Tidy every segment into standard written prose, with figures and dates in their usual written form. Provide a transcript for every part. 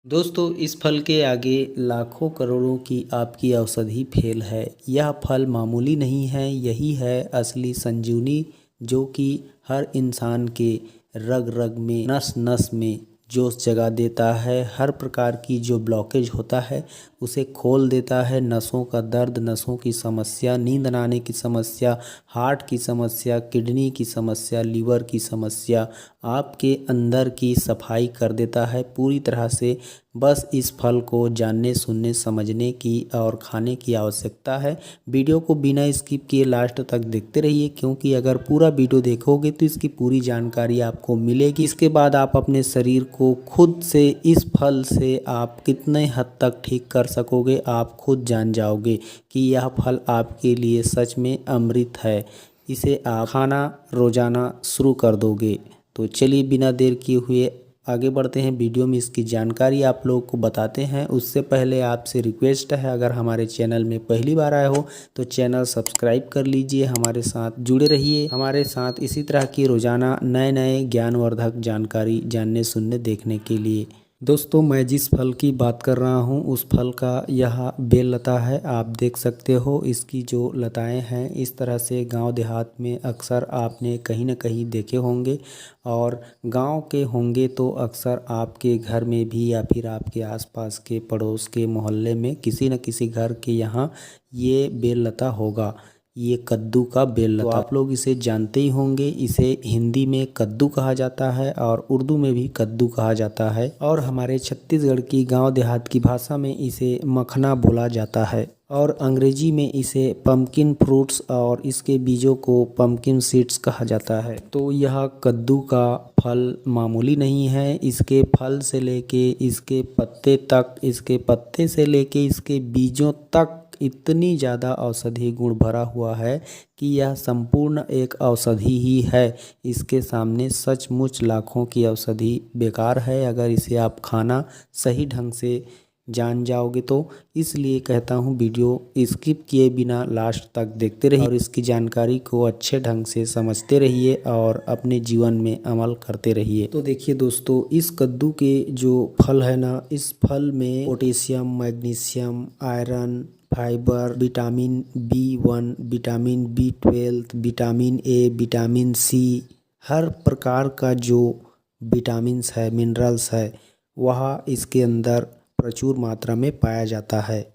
दोस्तों इस फल के आगे लाखों करोड़ों की आपकी औषधि फेल है। यह फल मामूली नहीं है, यही है असली संजीवनी जो कि हर इंसान के रग रग में नस नस में जोश जगा देता है। हर प्रकार की जो ब्लॉकेज होता है उसे खोल देता है। नसों का दर्द, नसों की समस्या, नींद न आने की समस्या, हार्ट की समस्या, किडनी की समस्या, लीवर की समस्या, आपके अंदर की सफाई कर देता है पूरी तरह से। बस इस फल को जानने, सुनने, समझने की और खाने की आवश्यकता है। वीडियो को बिना स्किप किए लास्ट तक देखते रहिए, क्योंकि अगर पूरा वीडियो देखोगे तो इसकी पूरी जानकारी आपको मिलेगी। इसके बाद आप अपने शरीर को खुद से इस फल से आप कितने हद तक ठीक कर सकोगे, आप खुद जान जाओगे कि यह फल आपके लिए सच में अमृत है। इसे आप खाना रोजाना शुरू कर दोगे। तो चलिए बिना देर किए हुए आगे बढ़ते हैं। वीडियो में इसकी जानकारी आप लोगों को बताते हैं। उससे पहले आपसे रिक्वेस्ट है, अगर हमारे चैनल में पहली बार आए हो तो चैनल सब्सक्राइब कर लीजिए, हमारे साथ जुड़े रहिए। हमारे साथ इसी तरह की रोजाना नए नए ज्ञानवर्धक जानकारी जानने, सुनने, देखने के लिए। दोस्तों मैं जिस फल की बात कर रहा हूँ उस फल का यह बेल लता है। आप देख सकते हो इसकी जो लताएं हैं, इस तरह से गांव देहात में अक्सर आपने कहीं न कहीं देखे होंगे, और गांव के होंगे तो अक्सर आपके घर में भी या फिर आपके आसपास के पड़ोस के मोहल्ले में किसी न किसी घर के यहाँ ये बेल लता होगा। ये कद्दू का बेल लता, तो आप लोग इसे जानते ही होंगे। इसे हिंदी में कद्दू कहा जाता है और उर्दू में भी कद्दू कहा जाता है, और हमारे छत्तीसगढ़ की गांव देहात की भाषा में इसे मखना बोला जाता है, और अंग्रेजी में इसे पम्पकिन फ्रूट्स और इसके बीजों को पम्पकिन सीड्स कहा जाता है। तो यह कद्दू का फल मामूली नहीं है। इसके फल से लेके इसके पत्ते तक, इसके पत्ते से लेके इसके बीजों तक इतनी ज़्यादा औषधि गुण भरा हुआ है कि यह संपूर्ण एक औषधि ही है। इसके सामने सचमुच लाखों की औषधि बेकार है अगर इसे आप खाना सही ढंग से जान जाओगे तो। इसलिए कहता हूँ वीडियो स्किप किए बिना लास्ट तक देखते रहिए और इसकी जानकारी को अच्छे ढंग से समझते रहिए और अपने जीवन में अमल करते रहिए। तो देखिए दोस्तों, इस कद्दू के जो फल है ना, इस फल में potassium, magnesium, iron, fibre, vitamin B1, vitamin B12, vitamin A, vitamin C, हर प्रकार का जो विटामिन्स है, मिनरल्स है, वह इसके अंदर प्रचुर मात्रा में पाया जाता है।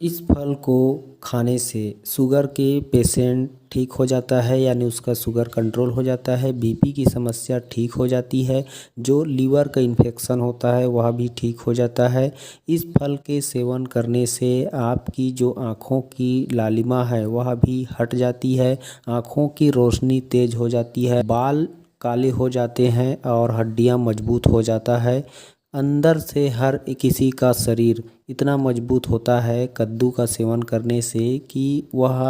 इस फल को खाने से शुगर के पेशेंट ठीक हो जाता है, यानी उसका शुगर कंट्रोल हो जाता है। बीपी की समस्या ठीक हो जाती है। जो लीवर का इन्फेक्शन होता है वह भी ठीक हो जाता है। इस फल के सेवन करने से आपकी जो आँखों की लालिमा है वह भी हट जाती है, आँखों की रोशनी तेज हो जाती है, बाल काले हो जाते हैं और हड्डियाँ मजबूत हो जाता है। अंदर से हर किसी का शरीर इतना मजबूत होता है कद्दू का सेवन करने से कि वह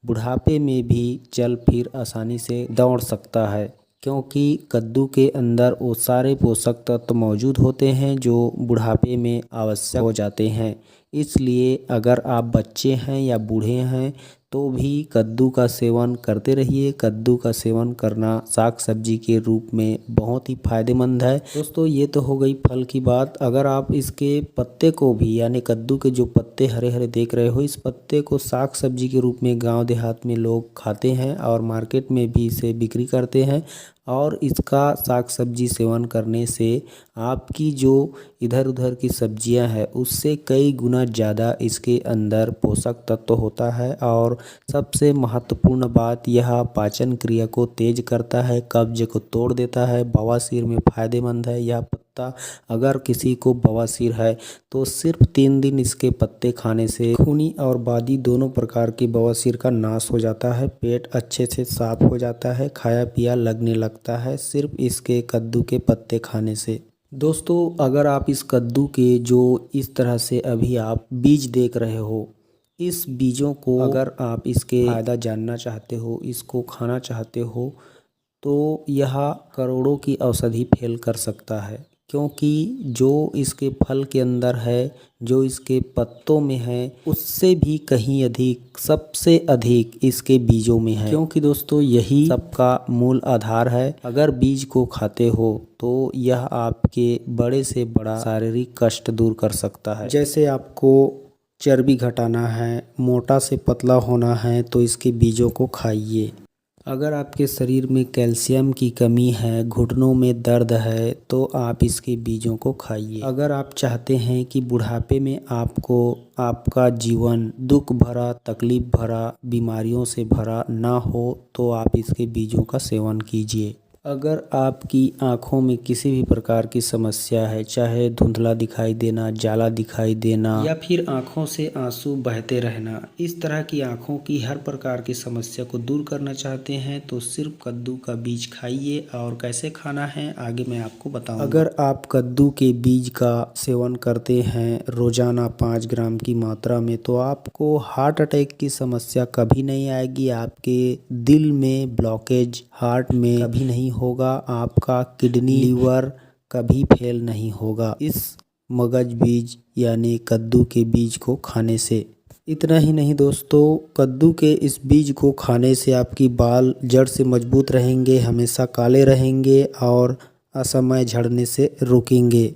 बुढ़ापे में भी चल फिर आसानी से दौड़ सकता है, क्योंकि कद्दू के अंदर वो सारे पोषक तत्व मौजूद होते हैं जो बुढ़ापे में आवश्यक हो जाते हैं। इसलिए अगर आप बच्चे हैं या बूढ़े हैं तो भी कद्दू का सेवन करते रहिए। कद्दू का सेवन करना साग सब्जी के रूप में बहुत ही फायदेमंद है। दोस्तों ये तो हो गई फल की बात। अगर आप इसके पत्ते को भी, यानी कद्दू के जो पत्ते हरे हरे देख रहे हो, इस पत्ते को साग सब्जी के रूप में गांव देहात में लोग खाते हैं और मार्केट में भी इसे बिक्री करते हैं। और इसका साग सब्जी सेवन करने से आपकी जो इधर उधर की सब्जियां हैं उससे कई गुना ज़्यादा इसके अंदर पोषक तत्व होता है। और सबसे महत्वपूर्ण बात, यह पाचन क्रिया को तेज करता है, कब्ज को तोड़ देता है, बवासीर में फ़ायदेमंद है यह पत्ता। अगर किसी को बवासीर है तो सिर्फ 3 दिन इसके पत्ते खाने से खूनी और बादी दोनों प्रकार की बवासीर का नाश हो जाता है। पेट अच्छे से साफ हो जाता है, खाया पिया लगने लगता है सिर्फ इसके कद्दू के पत्ते खाने से। दोस्तों अगर आप इस कद्दू के जो इस तरह से अभी आप बीज देख रहे हो, इस बीजों को अगर आप इसके फ़ायदा जानना चाहते हो, इसको खाना चाहते हो, तो यह करोड़ों की औषधि फेल कर सकता है। क्योंकि जो इसके फल के अंदर है, जो इसके पत्तों में है, उससे भी कहीं अधिक, सबसे अधिक इसके बीजों में है। क्योंकि दोस्तों यही सबका मूल आधार है। अगर बीज को खाते हो तो यह आपके बड़े से बड़ा शारीरिक कष्ट दूर कर सकता है। जैसे आपको चर्बी घटाना है, मोटा से पतला होना है, तो इसके बीजों को खाइए। अगर आपके शरीर में कैल्शियम की कमी है, घुटनों में दर्द है, तो आप इसके बीजों को खाइए। अगर आप चाहते हैं कि बुढ़ापे में आपको आपका जीवन दुख भरा, तकलीफ भरा, बीमारियों से भरा ना हो, तो आप इसके बीजों का सेवन कीजिए। अगर आपकी आँखों में किसी भी प्रकार की समस्या है, चाहे धुंधला दिखाई देना, जाला दिखाई देना, या फिर आँखों से आंसू बहते रहना, इस तरह की आँखों की हर प्रकार की समस्या को दूर करना चाहते हैं तो सिर्फ कद्दू का बीज खाइए। और कैसे खाना है आगे मैं आपको बताऊंगा। अगर आप कद्दू के बीज का सेवन करते हैं रोजाना 5 ग्राम की मात्रा में, तो आपको हार्ट अटैक की समस्या कभी नहीं आएगी। आपके दिल में ब्लॉकेज, हार्ट में कभी नहीं होगा। आपका किडनी, लीवर कभी फेल नहीं होगा इस मगज बीज यानी कद्दू के बीज को खाने से। इतना ही नहीं दोस्तों, कद्दू के इस बीज को खाने से आपकी बाल जड़ से मजबूत रहेंगे, हमेशा काले रहेंगे और असमय झड़ने से रुकेंगे।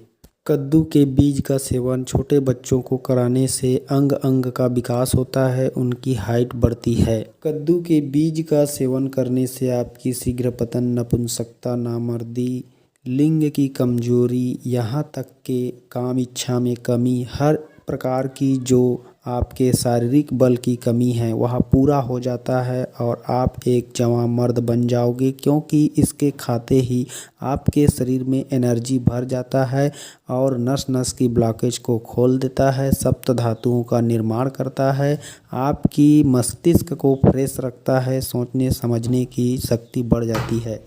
कद्दू के बीज का सेवन छोटे बच्चों को कराने से अंग अंग का विकास होता है, उनकी हाइट बढ़ती है। कद्दू के बीज का सेवन करने से आपकी शीघ्र पतन, नपुंसकता, नामर्दी, लिंग की कमजोरी, यहाँ तक के काम इच्छा में कमी, हर प्रकार की जो आपके शारीरिक बल की कमी है वह पूरा हो जाता है और आप एक जवान मर्द बन जाओगे। क्योंकि इसके खाते ही आपके शरीर में एनर्जी भर जाता है और नस नस की ब्लॉकेज को खोल देता है, सप्त धातुओं का निर्माण करता है, आपकी मस्तिष्क को फ्रेश रखता है, सोचने समझने की शक्ति बढ़ जाती है।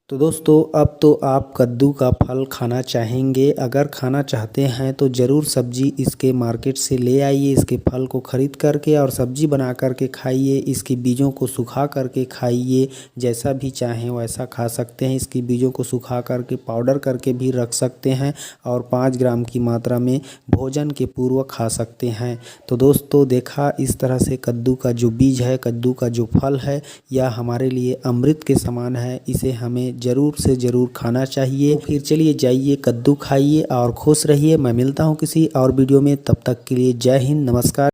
तो दोस्तों अब तो आप कद्दू का फल खाना चाहेंगे। अगर खाना चाहते हैं तो ज़रूर सब्जी इसके मार्केट से ले आइए, इसके फल को ख़रीद करके और सब्जी बना करके खाइए। इसके बीजों को सुखा करके खाइए, जैसा भी चाहें वैसा खा सकते हैं। इसके बीजों को सुखा करके पाउडर करके भी रख सकते हैं और 5 ग्राम की मात्रा में भोजन के पूर्व खा सकते हैं। तो दोस्तों देखा, इस तरह से कद्दू का जो बीज है, कद्दू का जो फल है, यह हमारे लिए अमृत के समान है। इसे हमें ज़रूर से ज़रूर खाना चाहिए। तो फिर चलिए जाइए कद्दू खाइए और खुश रहिए। मैं मिलता हूँ किसी और वीडियो में, तब तक के लिए जय हिंद, नमस्कार।